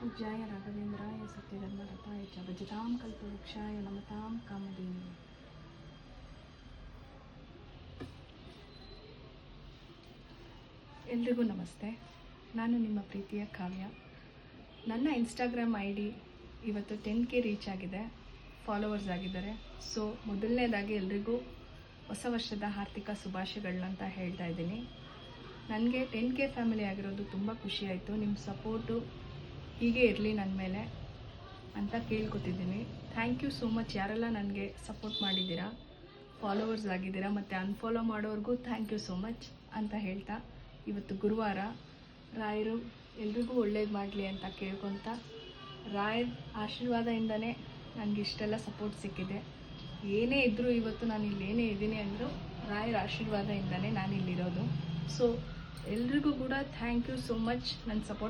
पूज्याय राघवेन्द्राय सत्यधर्मरताय च भजतां कल्पवृक्षाय नमतां कामधेनुवे. ಎಲ್ರಿಗೂ ನಮಸ್ತೆ. ನಾನು ನಿಮ್ಮ ಪ್ರೀತಿಯ ಕಾವ್ಯ. ನನ್ನ ಇನ್ಸ್ಟಾಗ್ರಾಮ್ ಐ ಡಿ ಇವತ್ತು 10K ರೀಚ್ ಆಗಿದೆ, ಫಾಲೋವರ್ಸ್ ಆಗಿದ್ದಾರೆ. ಸೊ ಮೊದಲನೇದಾಗಿ ಎಲ್ರಿಗೂ ಹೊಸ ವರ್ಷದ ಆರ್ಥಿಕ ಶುಭಾಶಯಗಳನ್ನಂತ ಹೇಳ್ತಾ ಇದ್ದೀನಿ. ನನಗೆ 10K ಫ್ಯಾಮಿಲಿ ಆಗಿರೋದು ತುಂಬ ಖುಷಿ ಆಯಿತು. ನಿಮ್ಮ ಸಪೋರ್ಟು ಹೀಗೆ ಇರಲಿ ನನ್ನ ಮೇಲೆ ಅಂತ ಕೇಳ್ಕೊತಿದ್ದೀನಿ. Thank you so much. ಯಾರೆಲ್ಲ ನನಗೆ ಸಪೋರ್ಟ್ ಮಾಡಿದ್ದೀರಾ, ಫಾಲೋವರ್ಸ್ ಆಗಿದ್ದೀರಾ ಮತ್ತು ಅನ್ಫಾಲೋ ಮಾಡೋರಿಗೂ ಥ್ಯಾಂಕ್ ಯು ಸೋ ಮಚ್ ಅಂತ ಹೇಳ್ತಾ, ಇವತ್ತು ಗುರುವಾರ, ರಾಯರು ಎಲ್ರಿಗೂ ಒಳ್ಳೇದು ಮಾಡಲಿ ಅಂತ ಕೇಳ್ಕೊತ, ರಾಯರ ಆಶೀರ್ವಾದದಿಂದನೇ ನನಗೆ ಇಷ್ಟೆಲ್ಲ ಸಪೋರ್ಟ್ ಸಿಕ್ಕಿದೆ. ಏನೇ ಇದ್ದರೂ ಇವತ್ತು ನಾನು ಇಲ್ಲೇನೇ ಇದ್ದೀನಿ ಅಂದರೂ ರಾಯರ ಆಶೀರ್ವಾದದಿಂದನೇ ನಾನು ಇಲ್ಲಿರೋದು. ಸೊ ಎಲ್ರಿಗೂ ಕೂಡ ಥ್ಯಾಂಕ್ ಯು ಸೋ ಮಚ್ ನನ್ನ ಸಪೋರ್ಟ್